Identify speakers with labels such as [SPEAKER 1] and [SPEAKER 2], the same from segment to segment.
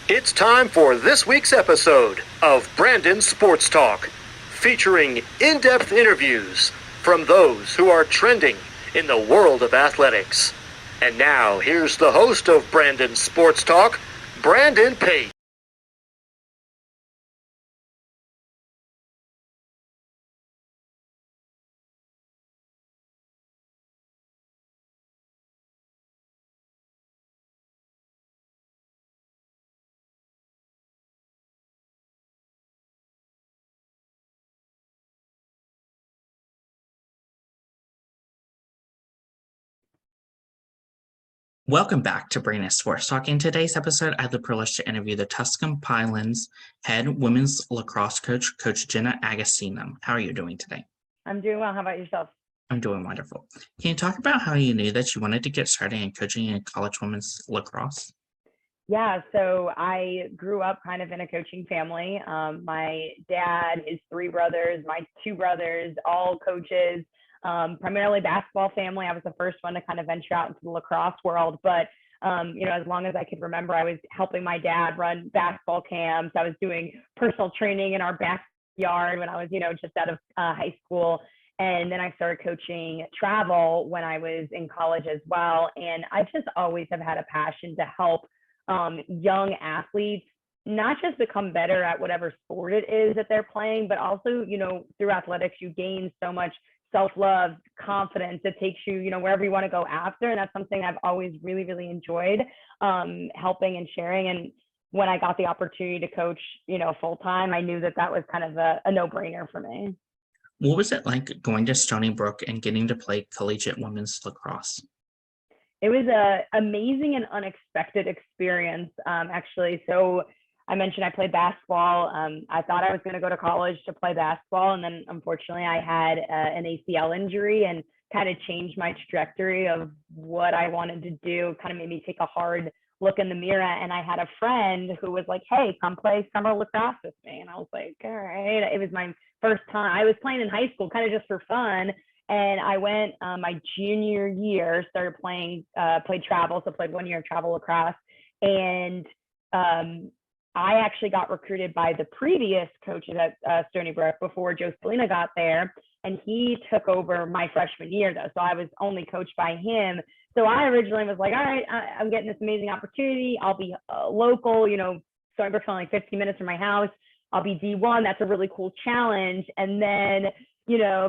[SPEAKER 1] It's time for this week's episode of Brandon Sports Talk, featuring in-depth interviews from those who are trending in the world of athletics. And now, here's the host of Brandon Sports Talk, Brandon Pate.
[SPEAKER 2] Welcome back to Brandon Sports Talk. In today's episode, I had the privilege to interview the Tusculum Pioneers head women's lacrosse coach, Coach Jenna Agostino. How are you doing today?
[SPEAKER 3] I'm doing well. How about yourself?
[SPEAKER 2] I'm doing wonderful. Can you talk about how you knew that you wanted to get started in coaching in college women's lacrosse?
[SPEAKER 3] Yeah, so I grew up kind of in a coaching family. My dad, his three brothers, my two brothers, all coaches, primarily basketball family. I was the first one to kind of venture out into the lacrosse world. But, as long as I could remember, I was helping my dad run basketball camps. I was doing personal training in our backyard when I was, just out of high school. And then I started coaching travel when I was in college as well. And I just always have had a passion to help young athletes not just become better at whatever sport it is that they're playing, but also, through athletics, you gain so much self-love, confidence. It takes you, wherever you want to go after. And that's something I've always really, really enjoyed helping and sharing. And when I got the opportunity to coach, full time, I knew that was kind of a no-brainer for me.
[SPEAKER 2] What was it like going to Stony Brook and getting to play collegiate women's lacrosse?
[SPEAKER 3] It was an amazing and unexpected experience, actually. So I mentioned I played basketball. I thought I was going to go to college to play basketball. And then unfortunately I had an ACL injury and kind of changed my trajectory of what I wanted to do, kind of made me take a hard look in the mirror. And I had a friend who was like, hey, come play summer lacrosse with me. And I was like, all right. It was my first time. I was playing in high school, kind of just for fun. And I went my junior year, started played travel, so played 1 year of travel lacrosse. And I actually got recruited by the previous coaches at Stony Brook before Joe Spallina got there. And he took over my freshman year, though. So I was only coached by him. So I originally was like, all right, I'm getting this amazing opportunity. I'll be local, Stony Brook's only like 15 minutes from my house. I'll be D1. That's a really cool challenge. And then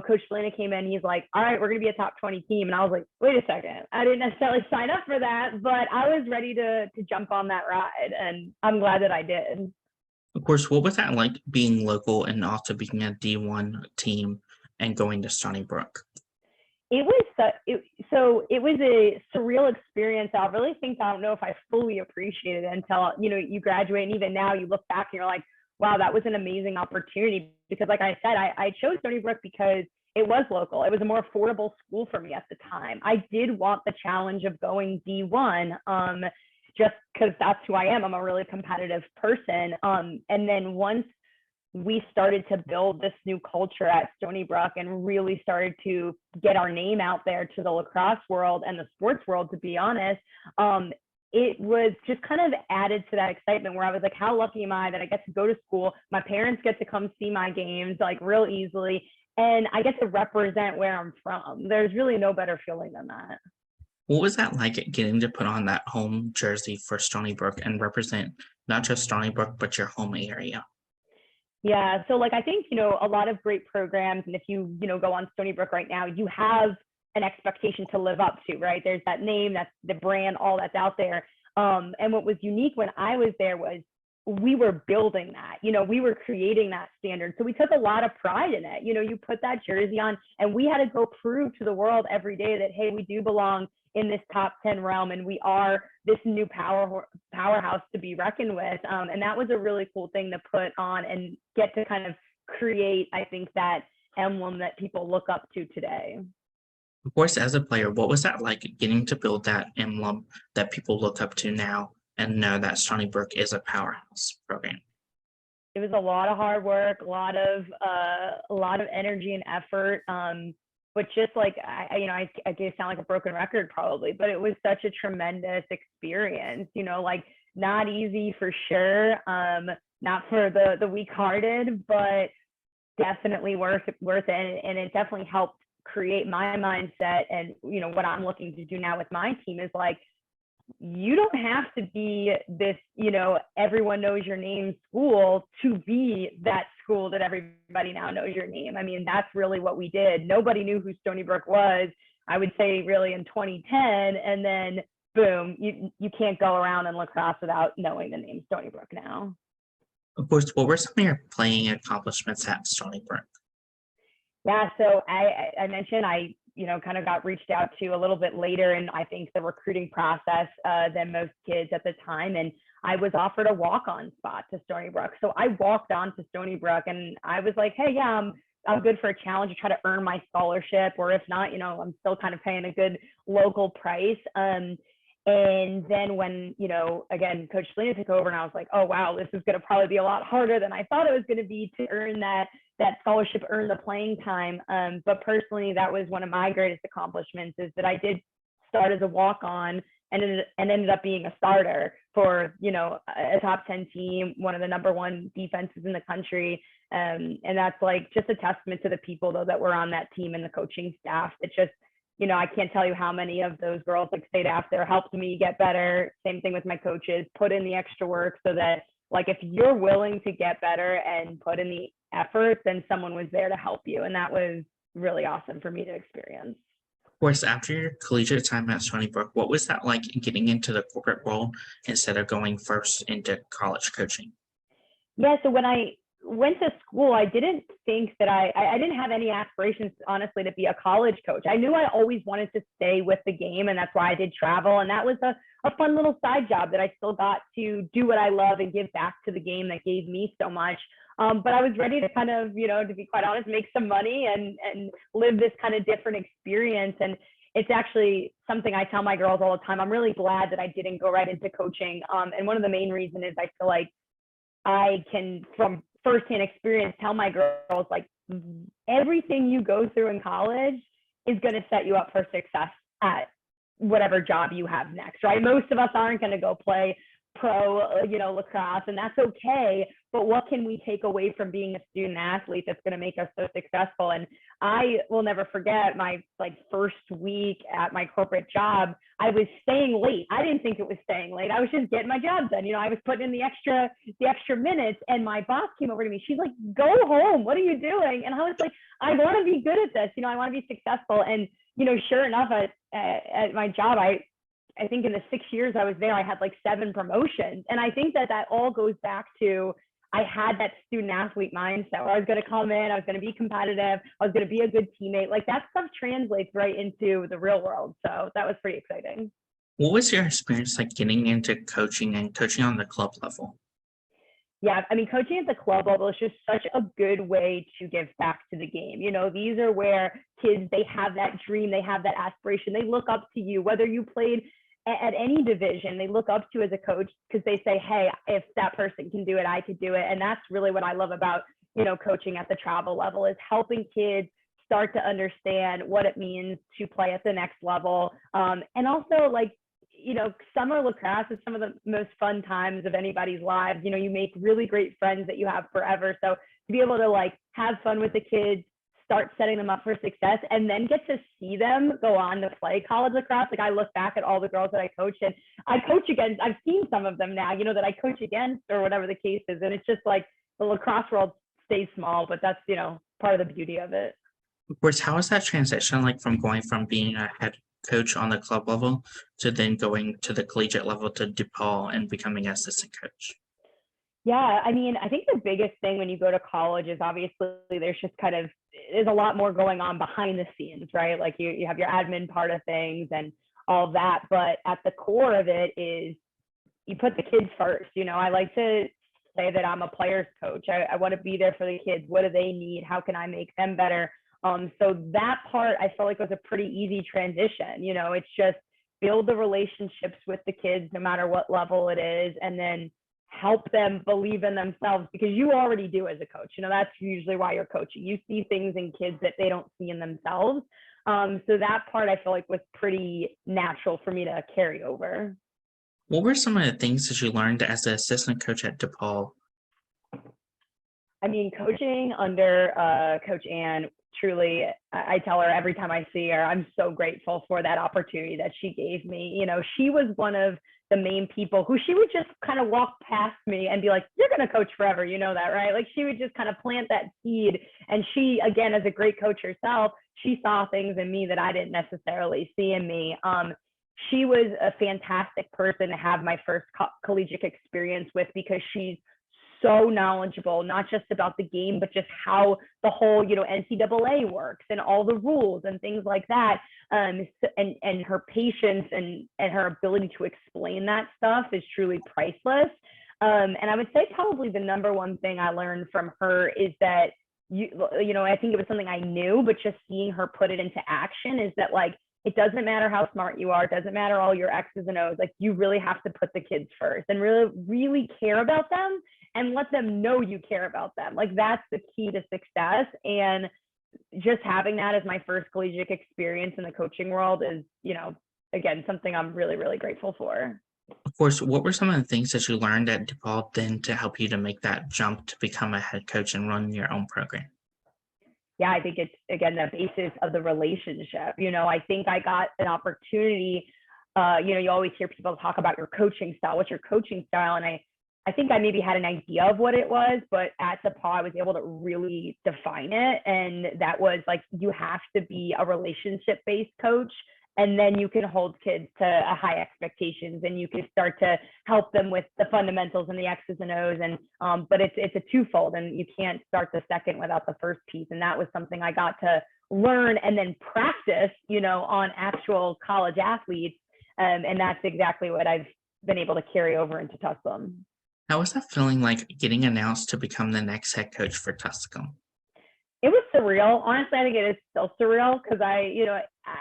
[SPEAKER 3] Coach Spallina came in, he's like, all right, we're going to be a top 20 team. And I was like, wait a second. I didn't necessarily sign up for that, but I was ready to jump on that ride. And I'm glad that I did.
[SPEAKER 2] Of course, what was that like being local and also being a D1 team and going to Stony Brook?
[SPEAKER 3] It was a surreal experience. I don't know if I fully appreciated it until, you graduate. And even now you look back and you're like, wow, that was an amazing opportunity. Because like I said, I chose Stony Brook because it was local. It was a more affordable school for me at the time. I did want the challenge of going D1 just because that's who I am. I'm a really competitive person. And then once we started to build this new culture at Stony Brook and really started to get our name out there to the lacrosse world and the sports world, to be honest, it was just kind of added to that excitement where I was like, how lucky am I that I get to go to school? My parents get to come see my games like real easily. And I get to represent where I'm from. There's really no better feeling than that.
[SPEAKER 2] What was that like getting to put on that home jersey for Stony Brook and represent not just Stony Brook, but your home area?
[SPEAKER 3] Yeah. So I think, a lot of great programs. And if you, go on Stony Brook right now, you have an expectation to live up to, right? There's that name, that's the brand, all that's out there. And what was unique when I was there was we were building that, we were creating that standard. So we took a lot of pride in it. You put that jersey on and we had to go prove to the world every day that, hey, we do belong in this top 10 realm and we are this new powerhouse to be reckoned with. And that was a really cool thing to put on and get to kind of create, I think, that emblem that people look up to today.
[SPEAKER 2] Of course, as a player, what was that like getting to build that emblem that people look up to now and know that Stony Brook is a powerhouse program?
[SPEAKER 3] It was a lot of hard work, a lot of energy and effort. But just I sound like a broken record probably, but it was such a tremendous experience. not easy for sure. Not for the weak-hearted, but definitely worth it. And it definitely helped create my mindset. And, what I'm looking to do now with my team is like, you don't have to be this, everyone knows your name school to be that school that everybody now knows your name. I mean, that's really what we did. Nobody knew who Stony Brook was, I would say, really in 2010. And then boom, you can't go around in lacrosse without knowing the name Stony Brook now.
[SPEAKER 2] Of course, what were some of your playing accomplishments at Stony Brook?
[SPEAKER 3] Yeah, so I mentioned I kind of got reached out to a little bit later in, I think, the recruiting process than most kids at the time. And I was offered a walk-on spot to Stony Brook. So I walked on to Stony Brook and I was like, hey, yeah, I'm good for a challenge to try to earn my scholarship. Or if not, I'm still kind of paying a good local price. And then when, again, Coach Selena took over and I was like, oh, wow, this is going to probably be a lot harder than I thought it was going to be to earn that scholarship, earn the playing time. But personally, that was one of my greatest accomplishments, is that I did start as a walk-on and ended up being a starter for, a top 10 team, one of the number one defenses in the country. And that's like just a testament to the people, though, that were on that team and the coaching staff. That just, I can't tell you how many of those girls like stayed after, helped me get better. Same thing with my coaches, put in the extra work so that, like, if you're willing to get better and put in the effort, then someone was there to help you. And that was really awesome for me to experience.
[SPEAKER 2] Of course, after your collegiate time at Stony Brook, what was that like getting into the corporate world instead of going first into college coaching?
[SPEAKER 3] Yeah, so when I went to school, I didn't think that I didn't have any aspirations, honestly, to be a college coach. I knew I always wanted to stay with the game, and that's why I did travel. And that was a fun little side job that I still got to do what I love and give back to the game that gave me so much. But I was ready to kind of, to be quite honest, make some money and live this kind of different experience. And it's actually something I tell my girls all the time. I'm really glad that I didn't go right into coaching. And one of the main reasons is I feel like I can, from firsthand experience, tell my girls, like, everything you go through in college is going to set you up for success at whatever job you have next, right? Most of us aren't going to go play pro, lacrosse, and that's okay. But what can we take away from being a student athlete that's going to make us so successful? And I will never forget my first week at my corporate job. I was staying late. I didn't think it was staying late. I was just getting my job done. I was putting in the extra minutes, and my boss came over to me. She's like, "Go home. What are you doing?" And I was like, "I want to be good at this. I want to be successful." And sure enough, at my job, I think in the 6 years I was there, I had like 7 promotions. And I think that all goes back to, I had that student athlete mindset where I was going to come in, I was going to be competitive, I was going to be a good teammate. Like, that stuff translates right into the real world. So that was pretty exciting.
[SPEAKER 2] What was your experience like getting into coaching and coaching on the club level?
[SPEAKER 3] Yeah, I mean, coaching at the club level is just such a good way to give back to the game. These are where kids, they have that dream, they have that aspiration, they look up to you, whether you played at any division, they look up to you as a coach because they say, hey, if that person can do it, I could do it. And that's really what I love about, coaching at the travel level, is helping kids start to understand what it means to play at the next level. And also, like, summer lacrosse is some of the most fun times of anybody's lives. You make really great friends that you have forever. So to be able to, like, have fun with the kids, start setting them up for success, and then get to see them go on to play college lacrosse. Like, I look back at all the girls that I coached, and I coach against, I've seen some of them now, that I coach against, or whatever the case is. And it's just like, the lacrosse world stays small, but that's, part of the beauty of it.
[SPEAKER 2] Of course, how is that transition like from going from being a head coach on the club level to then going to the collegiate level to DePaul and becoming an assistant coach?
[SPEAKER 3] Yeah, I mean, I think the biggest thing when you go to college is obviously there's a lot more going on behind the scenes, right? Like, you have your admin part of things and all that, but at the core of it is you put the kids first. I like to say that I'm a player's coach. I want to be there for the kids. What do they need? How can I make them better? So that part I felt like was a pretty easy transition. It's just build the relationships with the kids no matter what level it is, and then help them believe in themselves, because you already do as a coach. That's usually why you're coaching. You see things in kids that they don't see in themselves. So that part I feel like was pretty natural for me to carry over.
[SPEAKER 2] What were some of the things that you learned as an assistant coach at DePaul?
[SPEAKER 3] I mean, coaching under Coach Ann, truly, I tell her every time I see her, I'm so grateful for that opportunity that she gave me. You know, she was one of the main people who she would just kind of walk past me and be like, you're going to coach forever. You know that, right? Like she would just kind of plant that seed. And she, again, as a great coach herself, she saw things in me that I didn't necessarily see in me. She was a fantastic person to have my first collegiate experience with because she's so knowledgeable, not just about the game, but just how the whole, NCAA works and all the rules and things like that. And her patience and her ability to explain that stuff is truly priceless. And I would say probably the number one thing I learned from her is that I think it was something I knew, but just seeing her put it into action is that like, it doesn't matter how smart you are. It doesn't matter all your X's and O's. Like you really have to put the kids first and really, really care about them and let them know you care about them. Like that's the key to success. And just having that as my first collegiate experience in the coaching world is, again, something I'm really, really grateful for.
[SPEAKER 2] Of course, what were some of the things that you learned at DePaul then to help you to make that jump to become a head coach and run your own program?
[SPEAKER 3] Yeah, I think it's, again, the basis of the relationship. I think I got an opportunity, you always hear people talk about your coaching style. What's your coaching style? And I think I maybe had an idea of what it was, but at DePaul, I was able to really define it. And that was like, you have to be a relationship-based coach. And then you can hold kids to a high expectations and you can start to help them with the fundamentals and the X's and O's. And, but it's a twofold and you can't start the second without the first piece. And that was something I got to learn and then practice, on actual college athletes. And that's exactly what I've been able to carry over into Tusculum.
[SPEAKER 2] How was that feeling like getting announced to become the next head coach for Tusculum?
[SPEAKER 3] It was surreal. Honestly, I think it is still surreal because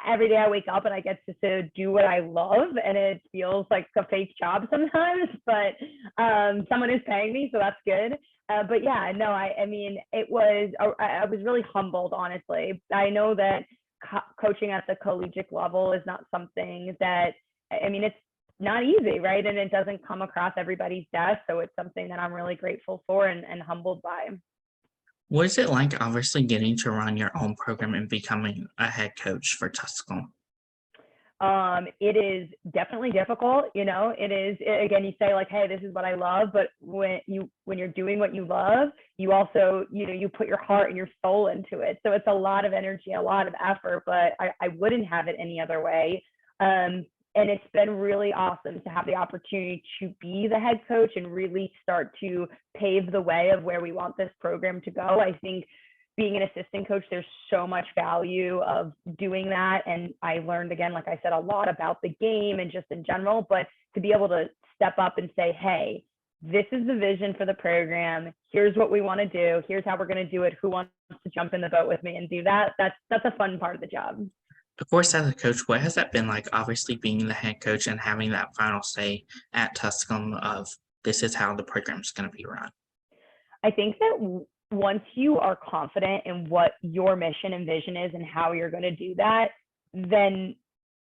[SPEAKER 3] every day I wake up and I get to do what I love and it feels like a fake job sometimes, but someone is paying me, so that's good. But yeah, no, I mean, I was really humbled, honestly. I know that coaching at the collegiate level is not something that, it's not easy, right? And it doesn't come across everybody's desk. So it's something that I'm really grateful for and humbled by.
[SPEAKER 2] What is it like, obviously, getting to run your own program and becoming a head coach for Tusculum?
[SPEAKER 3] It is definitely difficult. It is, again, you say like, hey, this is what I love, but when you're doing what you love, you also, you put your heart and your soul into it. So it's a lot of energy, a lot of effort, but I wouldn't have it any other way. And it's been really awesome to have the opportunity to be the head coach and really start to pave the way of where we want this program to go. I think being an assistant coach, there's so much value of doing that. And I learned, again, like I said, a lot about the game and just in general, but to be able to step up and say, hey, this is the vision for the program. Here's what we want to do. Here's how we're going to do it. Who wants to jump in the boat with me and do that? That's a fun part of the job.
[SPEAKER 2] Of course, as a coach, what has that been like, obviously being the head coach and having that final say at Tusculum of this is how the program is going to be run?
[SPEAKER 3] I think that once you are confident in what your mission and vision is and how you're going to do that, then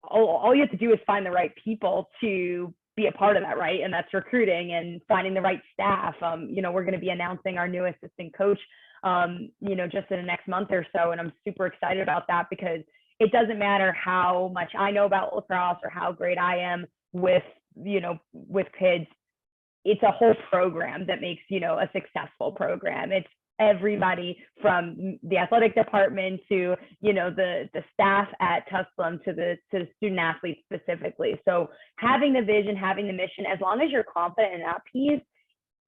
[SPEAKER 3] all you have to do is find the right people to be a part of that, right? And that's recruiting and finding the right staff. We're going to be announcing our new assistant coach, just in the next month or so. And I'm super excited about that because it doesn't matter how much I know about lacrosse or how great I am with kids. It's a whole program that makes, a successful program. It's everybody from the athletic department to, the staff at Tusculum to the student athletes specifically. So having the vision, having the mission, as long as you're confident in that piece,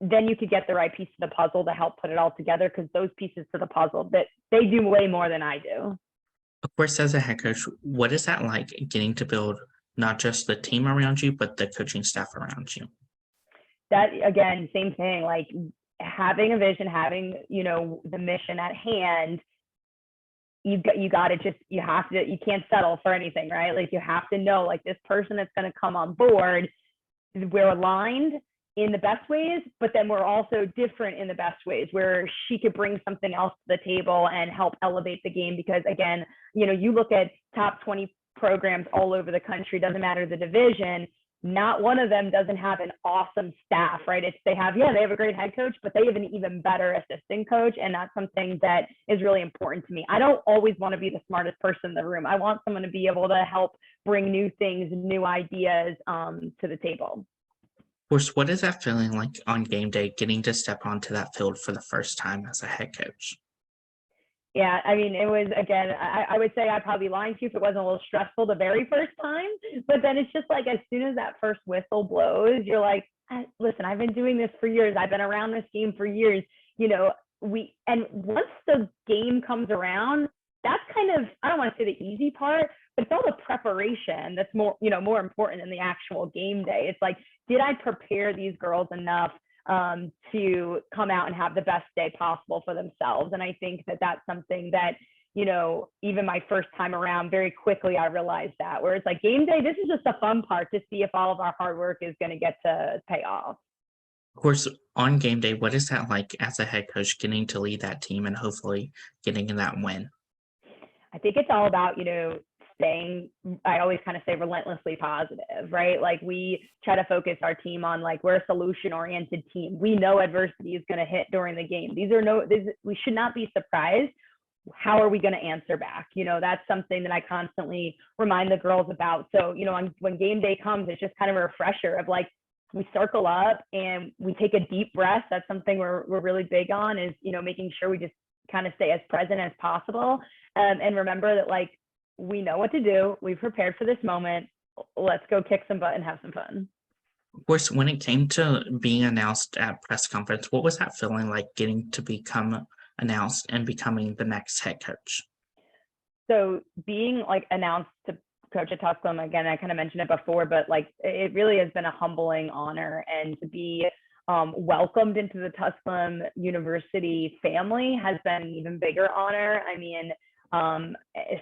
[SPEAKER 3] then you could get the right piece of the puzzle to help put it all together, because those pieces to the puzzle, that they do way more than I do.
[SPEAKER 2] Of course, as a head coach, what is that like, getting to build not just the team around you, but the coaching staff around you?
[SPEAKER 3] That, again, same thing, like having a vision, having, the mission at hand, you can't settle for anything, right? Like you have to know, like, this person that's going to come on board, we're aligned in the best ways, but then we're also different in the best ways, where she could bring something else to the table and help elevate the game. Because again, you look at top 20 programs all over the country, doesn't matter the division, not one of them doesn't have an awesome staff, right? They have a great head coach, but they have an even better assistant coach. And that's something that is really important to me. I don't always want to be the smartest person in the room. I want someone to be able to help bring new things, new ideas to the table.
[SPEAKER 2] Of course, what is that feeling like on game day, getting to step onto that field for the first time as a head coach?
[SPEAKER 3] Yeah, I mean, it was, again, I would say I'd probably be lying to you if it wasn't a little stressful the very first time. But then it's just like, as soon as that first whistle blows, you're like, listen, I've been doing this for years. I've been around this game for years. And once the game comes around, that's kind of, I don't want to say the easy part, but it's all the preparation that's more important than the actual game day. It's like, did I prepare these girls enough to come out and have the best day possible for themselves? And I think that that's something that, even my first time around, very quickly I realized that, where it's like, game day, this is just a fun part to see if all of our hard work is going to get to pay off.
[SPEAKER 2] Of course, on game day, what is that like as a head coach, getting to lead that team and hopefully getting that win?
[SPEAKER 3] I think it's all about, staying, I always kind of say, relentlessly positive, right? Like, we try to focus our team on, like, we're a solution-oriented team. We know adversity is going to hit during the game. We should not be surprised. How are we going to answer back? That's something that I constantly remind the girls about. So, when game day comes, it's just kind of a refresher of, like, we circle up and we take a deep breath. That's something we're really big on, is, making sure we just kind of stay as present as possible. And remember that, like, we know what to do. We've prepared for this moment. Let's go kick some butt and have some fun.
[SPEAKER 2] Of course, when it came to being announced at press conference, what was that feeling like, getting to become announced and becoming the next head coach?
[SPEAKER 3] So being, like, announced to coach at Tusculum, again, I kind of mentioned it before, but, like, it really has been a humbling honor, and to be welcomed into the Tusculum University family has been an even bigger honor. I mean,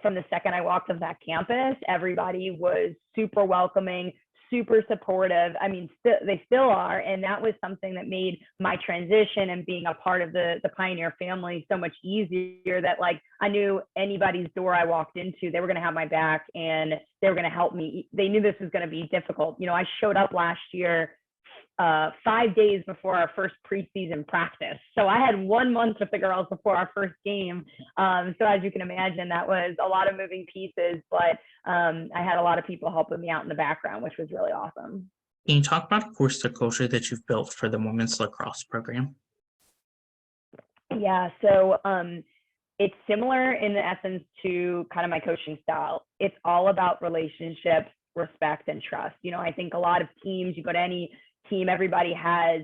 [SPEAKER 3] from the second I walked on that campus, everybody was super welcoming, super supportive. I mean, they still are. And that was something that made my transition and being a part of the Pioneer family so much easier, that, like, I knew anybody's door I walked into, they were going to have my back and they were going to help me. They knew this was going to be difficult. I showed up last year 5 days before our first preseason practice. So I had 1 month with the girls before our first game. So as you can imagine, that was a lot of moving pieces, but I had a lot of people helping me out in the background, which was really awesome.
[SPEAKER 2] Can you talk about, of course, the culture that you've built for the women's lacrosse program?
[SPEAKER 3] Yeah, so it's similar in the essence to kind of my coaching style. It's all about relationships, respect, and trust. I think a lot of teams, you go to any team, everybody has,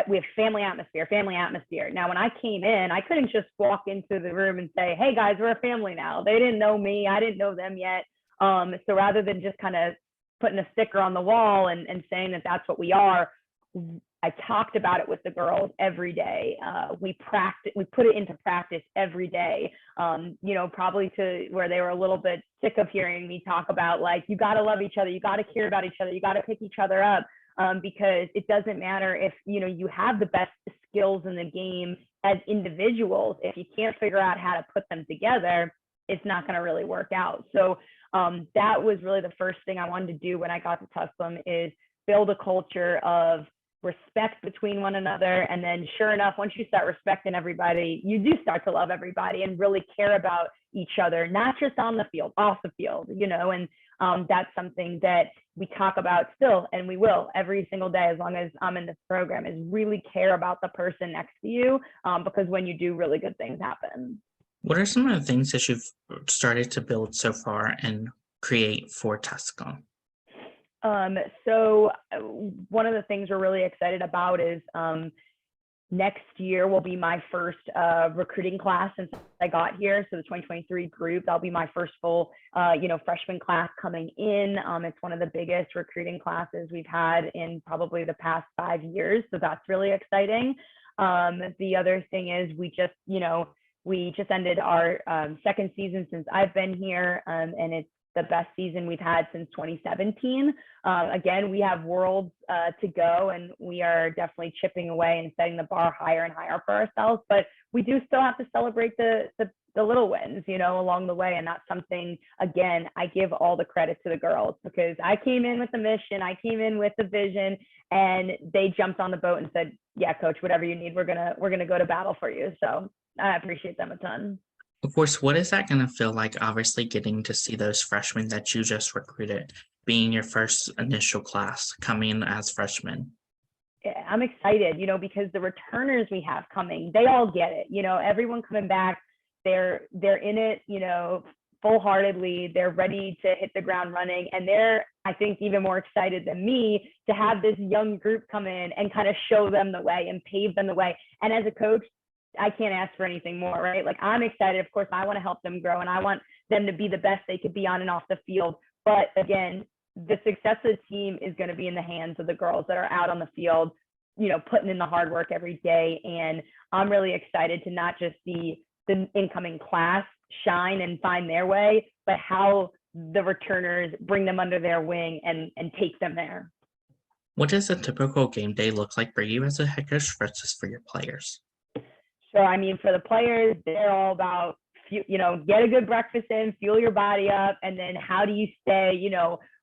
[SPEAKER 3] we have family atmosphere. Now, when I came in, I couldn't just walk into the room and say, hey guys, we're a family now. They didn't know me. I didn't know them yet. So rather than just kind of putting a sticker on the wall and saying that that's what we are, I talked about it with the girls every day. We put it into practice every day, probably to where they were a little bit sick of hearing me talk about, like, you got to love each other. You got to care about each other. You got to pick each other up. Because it doesn't matter if, you have the best skills in the game as individuals. If you can't figure out how to put them together, it's not going to really work out. So that was really the first thing I wanted to do when I got to Tusculum, is build a culture of respect between one another. And then sure enough, once you start respecting everybody, you do start to love everybody and really care about each other, not just on the field, off the field, and that's something that we talk about still, and we will every single day as long as I'm in this program, is really care about the person next to you, because when you do, really good things happen.
[SPEAKER 2] What are some of the things that you've started to build so far and create for Tusculum?
[SPEAKER 3] So one of the things we're really excited about is next year will be my first recruiting class since I got here. So the 2023 group, that'll be my first full, freshman class coming in. It's one of the biggest recruiting classes we've had in probably the past 5 years. So that's really exciting. The other thing is we just ended our second season since I've been here, and it's the best season we've had since 2017. Again, we have worlds to go, and we are definitely chipping away and setting the bar higher and higher for ourselves. But we do still have to celebrate the little wins, along the way. And that's something, again, I give all the credit to the girls, because I came in with the mission, I came in with the vision, and they jumped on the boat and said, yeah, coach, whatever you need, we're gonna go to battle for you. So I appreciate them a ton.
[SPEAKER 2] Of course, what is that going to feel like, obviously getting to see those freshmen that you just recruited, being your first initial class, coming as freshmen?
[SPEAKER 3] Yeah, I'm excited, because the returners we have coming, they all get it. Everyone coming back, they're in it, full-heartedly. They're ready to hit the ground running, and they're, I think, even more excited than me to have this young group come in and kind of show them the way and pave them the way. And as a coach, I can't ask for anything more, right? Like, I'm excited. Of course, I want to help them grow, and I want them to be the best they could be on and off the field. But again, the success of the team is going to be in the hands of the girls that are out on the field, putting in the hard work every day. And I'm really excited to not just see the incoming class shine and find their way, but how the returners bring them under their wing and take them there.
[SPEAKER 2] What does a typical game day look like for you as a head coach versus for your players?
[SPEAKER 3] So, I mean, for the players, they're all about, get a good breakfast in, fuel your body up, and then how do you stay,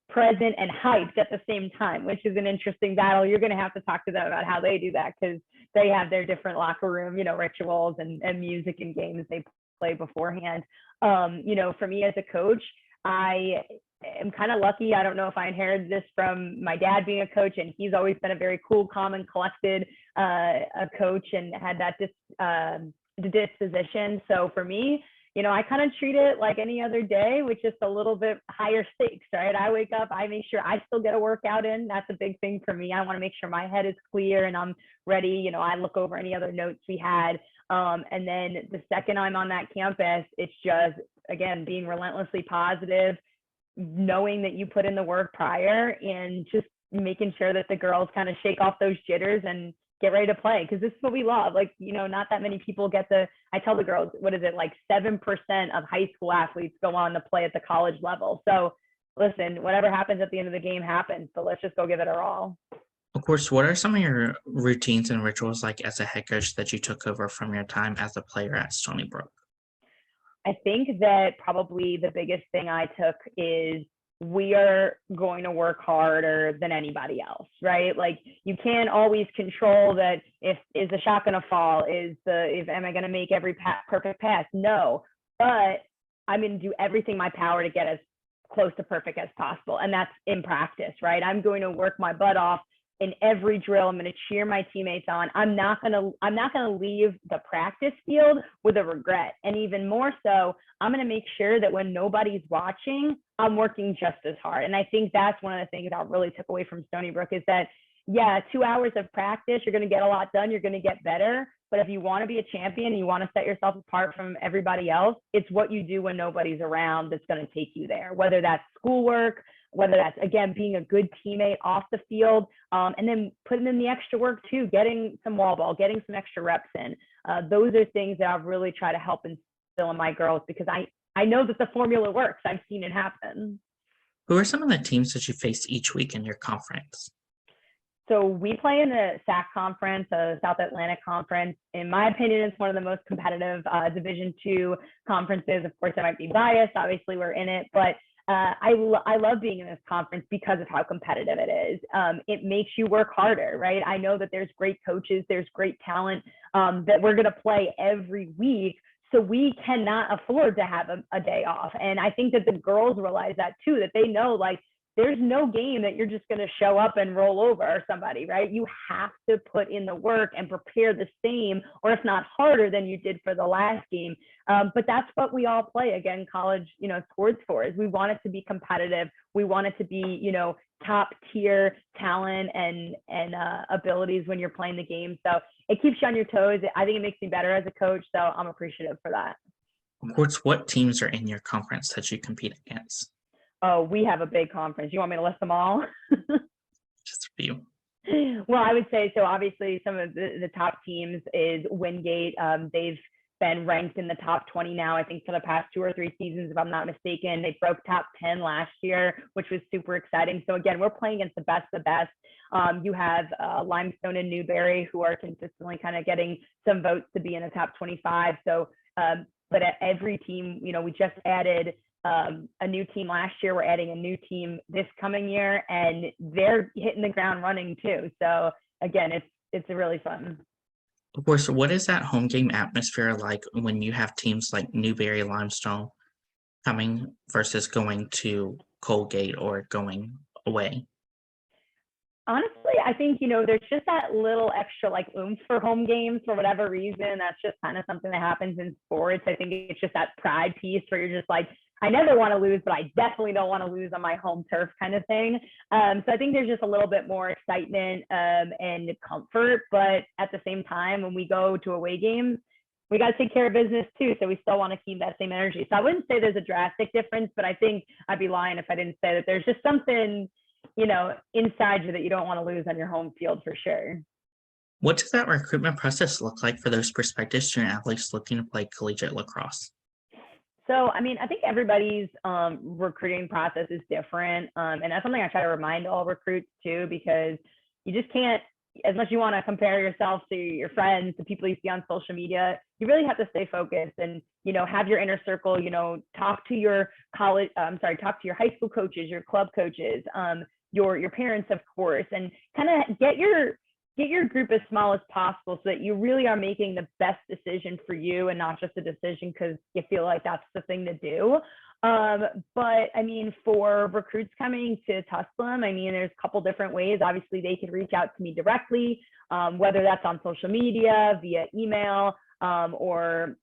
[SPEAKER 3] present and hyped at the same time, which is an interesting battle. You're going to have to talk to them about how they do that, because they have their different locker room, rituals and music and games they play beforehand. For me as a coach, I am kind of lucky. I don't know if I inherited this from my dad being a coach, and he's always been a very cool, calm, and collected a coach, and had that disposition. So for me, I kind of treat it like any other day, with just a little bit higher stakes, right? I wake up, I make sure I still get a workout in. That's a big thing for me. I want to make sure my head is clear and I'm ready. I look over any other notes we had. And then the second I'm on that campus, it's just, again, being relentlessly positive, knowing that you put in the work prior, and just making sure that the girls kind of shake off those jitters and get ready to play, because this is what we love. Like, not that many people I tell the girls, what is it, like 7% of high school athletes go on to play at the college level. So listen, whatever happens at the end of the game happens, but let's just go give it our all.
[SPEAKER 2] Of course, what are some of your routines and rituals like as a head coach that you took over from your time as a player at Stony Brook?
[SPEAKER 3] I think that probably the biggest thing I took is, we are going to work harder than anybody else, right? Like, you can't always control that. Is the shot going to fall? Am I going to make every perfect pass? No, but I'm going to do everything in my power to get as close to perfect as possible. And that's in practice, right? I'm going to work my butt off in every drill. I'm going to cheer my teammates on. I'm not going to leave the practice field with a regret. And even more so, I'm going to make sure that when nobody's watching, I'm working just as hard. And I think that's one of the things I really took away from Stony Brook, is that, yeah, 2 hours of practice, you're going to get a lot done. You're going to get better. But if you want to be a champion, you want to set yourself apart from everybody else, it's what you do when nobody's around that's going to take you there, whether that's schoolwork, whether that's, again, being a good teammate off the field, and then putting in the extra work too, getting some wall ball, getting some extra reps in. Those are things that I've really tried to help instill in my girls, because I know that the formula works. I've seen it happen.
[SPEAKER 2] Who are some of the teams that you face each week in your conference?
[SPEAKER 3] So we play in the SAC conference, the South Atlantic Conference. In my opinion, it's one of the most competitive Division II conferences. Of course, I might be biased. Obviously, we're in it, but I love being in this conference because of how competitive it is. It makes you work harder, right? I know that there's great coaches, there's great talent that we're going to play every week. So we cannot afford to have a day off. And I think that the girls realize that too, that they know, like, there's no game that you're just going to show up and roll over somebody, right? You have to put in the work and prepare the same, or if not harder than you did for the last game. But that's what we all play, again, college, sports for, is we want it to be competitive. We want it to be, top tier talent and abilities when you're playing the game. So it keeps you on your toes. I think it makes me better as a coach. So I'm appreciative for that.
[SPEAKER 2] Of course, what teams are in your conference that you compete against?
[SPEAKER 3] Oh, we have a big conference. You want me to list them all?
[SPEAKER 2] Just a few.
[SPEAKER 3] Well, I would say, so obviously some of the top teams is Wingate. They've been ranked in the top 20 now, I think, for the past 2 or 3 seasons, if I'm not mistaken. They broke top 10 last year, which was super exciting. So again, we're playing against the best of the best. You have Limestone and Newberry, who are consistently kind of getting some votes to be in the top 25. So, but at every team, we just added a new team last year. We're adding a new team this coming year, and they're hitting the ground running too. So again, it's really fun.
[SPEAKER 2] Of course, what is that home game atmosphere like when you have teams like Newberry, Limestone coming versus going to Colgate or going away?
[SPEAKER 3] Honestly, I think, there's just that little extra like oomph for home games for whatever reason. That's just kind of something that happens in sports. I think it's just that pride piece where you're just like, I never want to lose, but I definitely don't want to lose on my home turf kind of thing. So I think there's just a little bit more excitement and comfort. But at the same time, when we go to away games, we got to take care of business too. So we still want to keep that same energy. So I wouldn't say there's a drastic difference, but I think I'd be lying if I didn't say that there's just something, inside you that you don't want to lose on your home field for sure.
[SPEAKER 2] What does that recruitment process look like for those prospective student athletes looking to play collegiate lacrosse?
[SPEAKER 3] So, I mean, I think everybody's recruiting process is different. And that's something I try to remind all recruits too, because you just can't, as much as you want to compare yourself to your friends, the people you see on social media, you really have to stay focused and, have your inner circle, talk to your talk to your high school coaches, your club coaches, your parents, of course, and kind of get your group as small as possible so that you really are making the best decision for you and not just a decision because you feel like that's the thing to do. But I mean, for recruits coming to Tusculum, I mean, there's a couple different ways. Obviously, they could reach out to me directly, whether that's on social media, via email, or,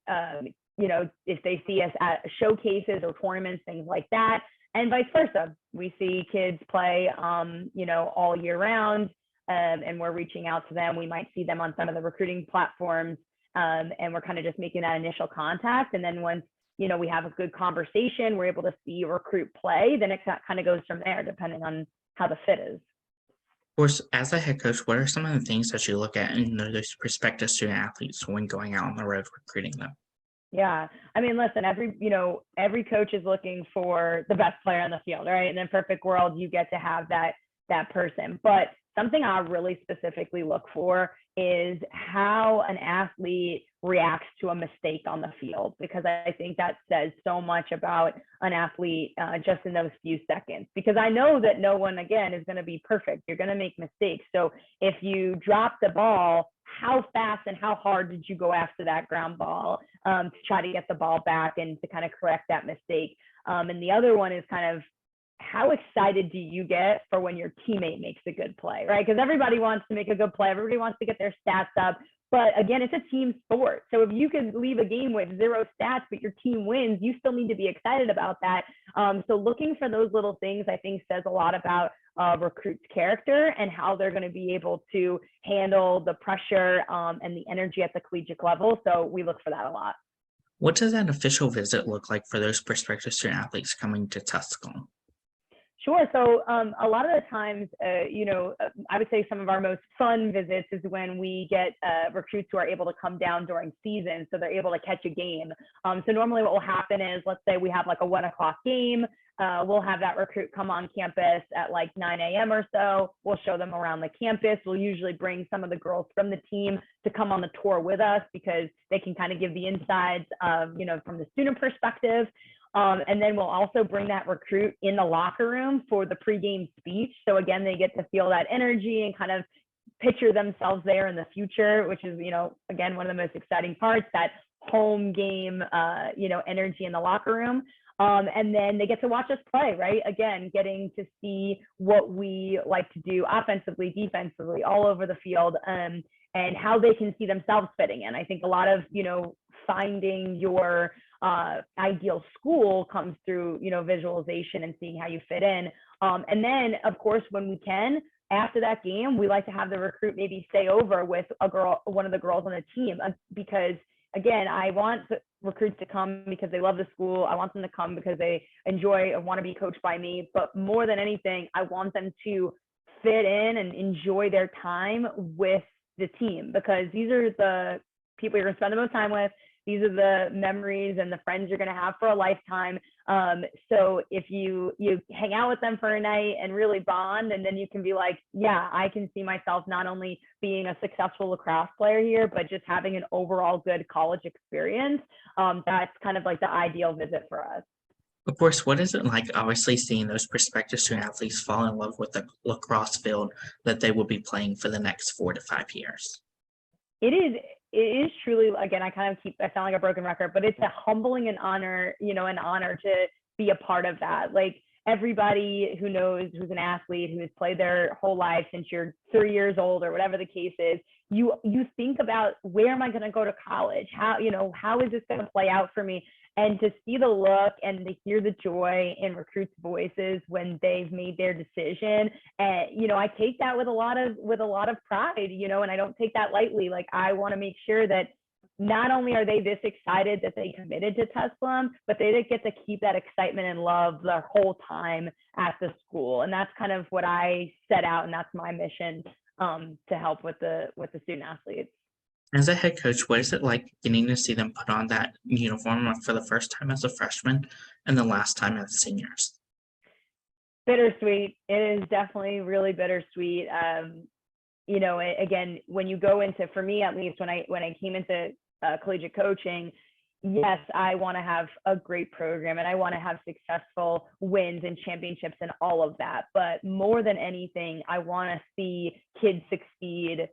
[SPEAKER 3] if they see us at showcases or tournaments, things like that, and vice versa. We see kids play, all year round. And we're reaching out to them. We might see them on some of the recruiting platforms, and we're kind of just making that initial contact. And then once, we have a good conversation, we're able to see a recruit play, then it kind of goes from there, depending on how the fit is.
[SPEAKER 2] Of course, as a head coach, what are some of the things that you look at in those prospective student athletes when going out on the road recruiting them?
[SPEAKER 3] Yeah. I mean, listen, every coach is looking for the best player on the field, right? In a perfect world, you get to have that person. But something I really specifically look for is how an athlete reacts to a mistake on the field, because I think that says so much about an athlete just in those few seconds. Because I know that no one, again, is going to be perfect. You're going to make mistakes. So if you drop the ball, how fast and how hard did you go after that ground ball to try to get the ball back and to kind of correct that mistake? And the other one is kind of, how excited do you get for when your teammate makes a good play, right? Because everybody wants to make a good play. Everybody wants to get their stats up. But again, it's a team sport. So if you could leave a game with 0 stats, but your team wins, you still need to be excited about that. So looking for those little things, I think, says a lot about recruits' character and how they're going to be able to handle the pressure and the energy at the collegiate level. So we look for that a lot.
[SPEAKER 2] What does an official visit look like for those prospective student athletes coming to Tusculum?
[SPEAKER 3] Sure. So a lot of the times, I would say some of our most fun visits is when we get recruits who are able to come down during season, so they're able to catch a game. So normally what will happen is, let's say we have like a 1 o'clock game. We'll have that recruit come on campus at like 9 a.m. or so. We'll show them around the campus. We'll usually bring some of the girls from the team to come on the tour with us because they can kind of give the insides, from the student perspective. And then we'll also bring that recruit in the locker room for the pregame speech. So again, they get to feel that energy and kind of picture themselves there in the future, which is, again, one of the most exciting parts, that home game, energy in the locker room. And then they get to watch us play, right? Again, getting to see what we like to do offensively, defensively, all over the field, and how they can see themselves fitting in. I think a lot of, finding your ideal school comes through, visualization and seeing how you fit in. And then, of course, when we can, after that game, we like to have the recruit maybe stay over with one of the girls on the team, because again, I want recruits to come because they love the school. I want them to come because they enjoy and want to be coached by me. But more than anything, I want them to fit in and enjoy their time with the team, because these are the people you're going to spend the most time with. these are the memories and the friends you're going to have for a lifetime. So if you hang out with them for a night and really bond, and then you can be like, yeah, I can see myself not only being a successful lacrosse player here, but just having an overall good college experience. That's kind of like the ideal visit for us.
[SPEAKER 2] Of course, what is it like obviously seeing those prospective student athletes fall in love with the lacrosse field that they will be playing for the next 4 to 5 years?
[SPEAKER 3] It is truly, again, I sound like a broken record, but it's a humbling and honor, an honor to be a part of that. Like, everybody who knows, who's an athlete, who has played their whole life since you're 3 years old or whatever the case is, you think about, where am I going to go to college? How is this going to play out for me? And to see the look and to hear the joy in recruits' voices when they've made their decision, and I take that with a lot of pride, and I don't take that lightly. Like, I want to make sure that not only are they this excited that they committed to Tusculum, but they get to keep that excitement and love their whole time at the school. And that's kind of what I set out, and that's my mission, to help with the student athletes.
[SPEAKER 2] As a head coach, what is it like getting to see them put on that uniform for the first time as a freshman and the last time as seniors?
[SPEAKER 3] Bittersweet. It is definitely really bittersweet. Again, when you go into, for me at least, when I came into collegiate coaching, yes, I want to have a great program and I want to have successful wins and championships and all of that. But more than anything, I want to see kids succeed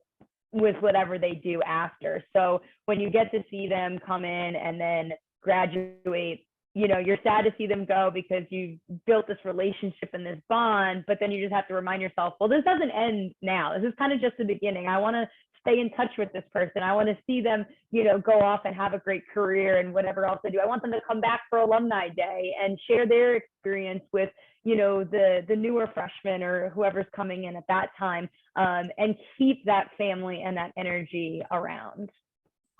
[SPEAKER 3] with whatever they do after. So when you get to see them come in and then graduate, you're sad to see them go because you've built this relationship and this bond, but then you just have to remind yourself, well, this doesn't end now. This is kind of just the beginning. I want to stay in touch with this person. I want to see them, go off and have a great career and whatever else they do. I want them to come back for alumni day and share their experience with, the newer freshmen or whoever's coming in at that time, and keep that family and that energy around.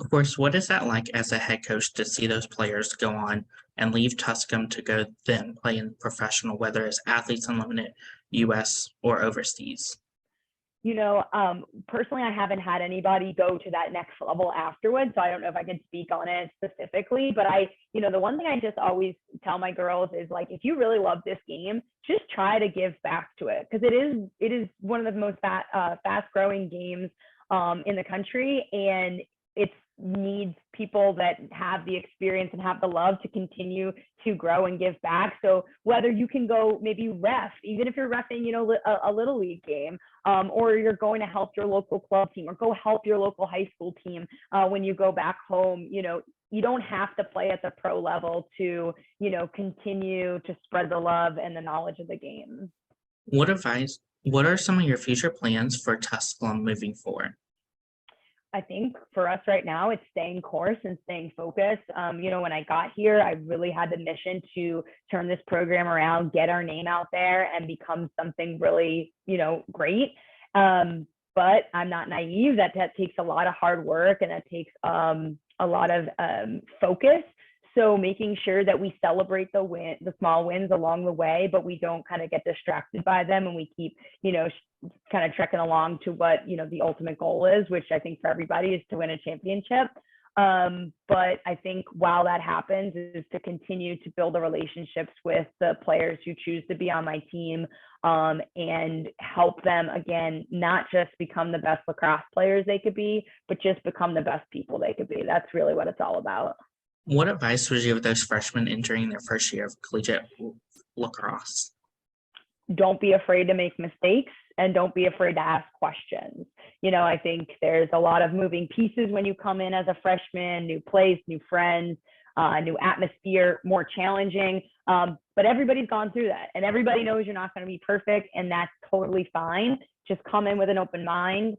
[SPEAKER 2] Of course, what is that like as a head coach to see those players go on and leave Tusculum to go then play in professional, whether it's Athletes Unlimited, US, or overseas?
[SPEAKER 3] Personally, I haven't had anybody go to that next level afterwards, so I don't know if I can speak on it specifically, but the one thing I just always tell my girls is, like, if you really love this game, just try to give back to it, because it is one of the most fast growing games in the country, and it needs people that have the experience and have the love to continue to grow and give back. So whether you can go maybe ref, even if you're reffing, a little league game, or you're going to help your local club team or go help your local high school team when you go back home, you don't have to play at the pro level to, continue to spread the love and the knowledge of the game.
[SPEAKER 2] What are some of your future plans for Tusculum moving forward?
[SPEAKER 3] I think for us right now, it's staying course and staying focused. When I got here, I really had the mission to turn this program around, get our name out there, and become something really, great. But I'm not naive. That takes a lot of hard work, and that takes a lot of focus. So making sure that we celebrate the small wins along the way, but we don't kind of get distracted by them, and we keep, kind of trekking along to what, the ultimate goal is, which I think for everybody is to win a championship. But I think while that happens is to continue to build the relationships with the players who choose to be on my team, and help them, again, not just become the best lacrosse players they could be, but just become the best people they could be. That's really what it's all about.
[SPEAKER 2] What advice would you give those freshmen entering their first year of collegiate lacrosse?
[SPEAKER 3] Don't be afraid to make mistakes, and don't be afraid to ask questions. I think there's a lot of moving pieces when you come in as a freshman, new place, new friends, new atmosphere, more challenging. But everybody's gone through that, and everybody knows you're not going to be perfect, and that's totally fine. Just come in with an open mind.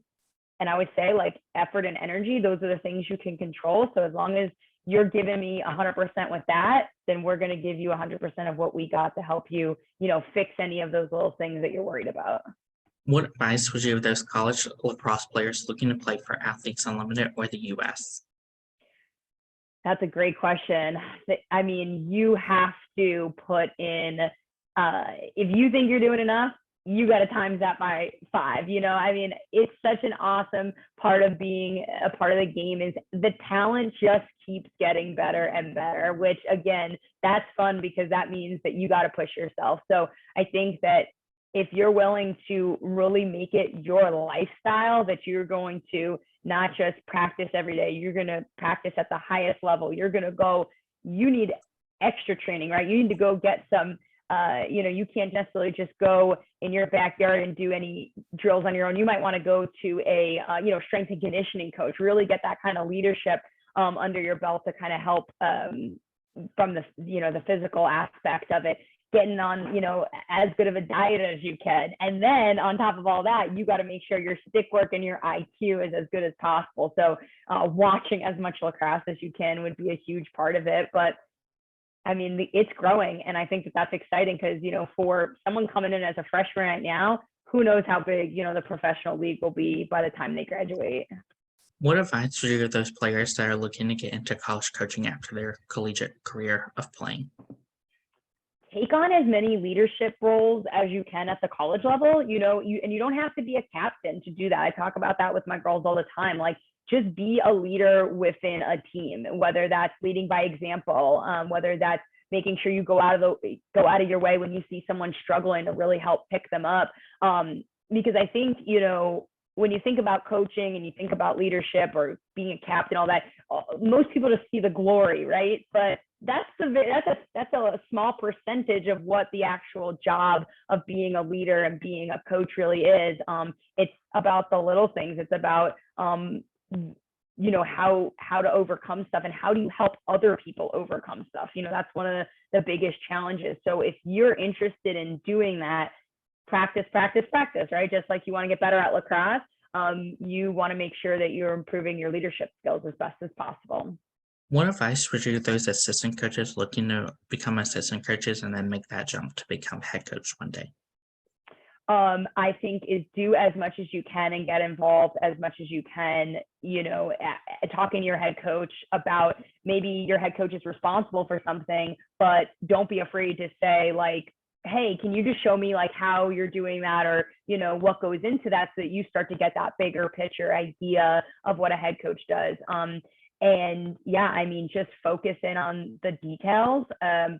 [SPEAKER 3] And I would say, like, effort and energy, those are the things you can control. So as long as you're giving me 100% with that, then we're going to give you 100% of what we got to help you, fix any of those little things that you're worried about.
[SPEAKER 2] What advice would you give those college lacrosse players looking to play for Athletes Unlimited or the US?
[SPEAKER 3] That's a great question. I mean, you have to put in, if you think you're doing enough, you got to times that by 5. I mean, it's such an awesome part of being a part of the game is the talent just keeps getting better and better, which again, that's fun because that means that you got to push yourself. So I think that if you're willing to really make it your lifestyle, that you're going to not just practice every day, you're going to practice at the highest level. You're going to go, you need extra training, right? You need to go get some, you can't necessarily just go in your backyard and do any drills on your own. You might want to go to a, strength and conditioning coach, really get that kind of leadership under your belt to kind of help from the physical aspect of it, getting on, as good of a diet as you can. And then on top of all that, you got to make sure your stick work and your IQ is as good as possible. So watching as much lacrosse as you can would be a huge part of it. But I mean, it's growing. And I think that that's exciting because, for someone coming in as a freshman right now, who knows how big, the professional league will be by the time they graduate.
[SPEAKER 2] What advice would you give those players that are looking to get into college coaching after their collegiate career of playing?
[SPEAKER 3] Take on as many leadership roles as you can at the college level, and you don't have to be a captain to do that. I talk about that with my girls all the time. Like, just be a leader within a team, whether that's leading by example, whether that's making sure you go out of your way when you see someone struggling to really help pick them up. Because I think, when you think about coaching and you think about leadership or being a captain, all that, most people just see the glory, right? But that's a small percentage of what the actual job of being a leader and being a coach really is. It's about the little things. It's about how to overcome stuff and how do you help other people overcome stuff. That's one of the biggest challenges. So if you're interested in doing that, practice, right? Just like you want to get better at lacrosse, you want to make sure that you're improving your leadership skills as best as possible.
[SPEAKER 2] What advice would you give those assistant coaches looking to become assistant coaches and then make that jump to become head coach one day?
[SPEAKER 3] I think is do as much as you can and get involved as much as you can, talking to your head coach about maybe your head coach is responsible for something, but don't be afraid to say like, hey, can you just show me like how you're doing that or, what goes into that so that you start to get that bigger picture idea of what a head coach does. And yeah, I mean, just focus in on the details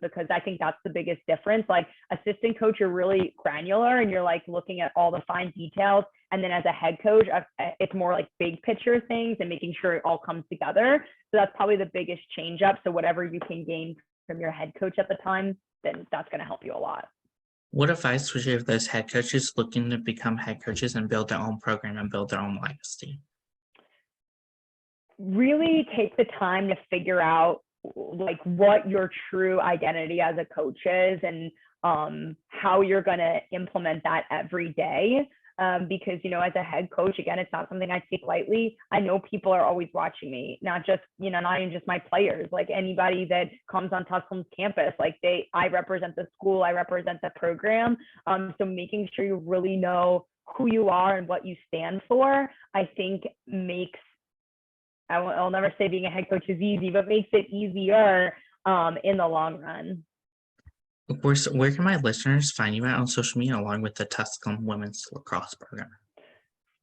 [SPEAKER 3] because I think that's the biggest difference. Like assistant coach, you're really granular and you're like looking at all the fine details. And then as a head coach, it's more like big picture things and making sure it all comes together. So that's probably the biggest change up. So whatever you can gain from your head coach at the time, then that's going to help you a lot.
[SPEAKER 2] What advice would you give those head coaches looking to become head coaches and build their own program and build their own legacy? Really
[SPEAKER 3] take the time to figure out like what your true identity as a coach is and how you're going to implement that every day. Because, as a head coach, again, it's not something I take lightly. I know people are always watching me, not even just my players, like anybody that comes on Tusculum's campus, like I represent the school, I represent the program. So making sure you really know who you are and what you stand for, I think I'll never say being a head coach is easy, but makes it easier in the long run.
[SPEAKER 2] Of course, where can my listeners find you at on social media along with the Tusculum Women's Lacrosse Program?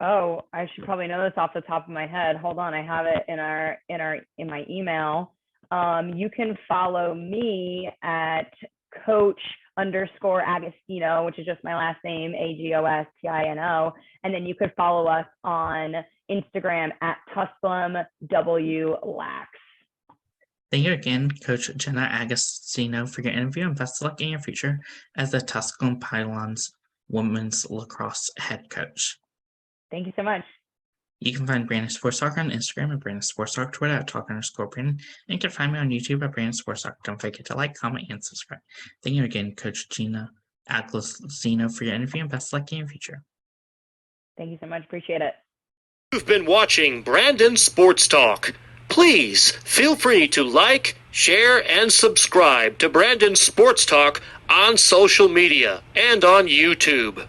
[SPEAKER 3] Oh, I should probably know this off the top of my head. Hold on, I have it in my email. You can follow me at Coach_Agostino, which is just my last name, Agostino, and then you could follow us on Instagram at TusculumWLax.
[SPEAKER 2] Thank you again, Coach Jenna Agostino, for your interview and best of luck in your future as the Tusculum Pioneers Women's Lacrosse Head Coach.
[SPEAKER 3] Thank you so much.
[SPEAKER 2] You can find Brandon Sports Talk on Instagram at Brandon Sports Talk, Twitter at Talk_Brandon, and you can find me on YouTube at Brandon Sports Talk. Don't forget to like, comment, and subscribe. Thank you again, Coach Jenna Agostino, for your interview and best of luck in your future.
[SPEAKER 3] Thank you so much. Appreciate it.
[SPEAKER 1] You've been watching Brandon Sports Talk. Please feel free to like, share, and subscribe to Brandon Sports Talk on social media and on YouTube.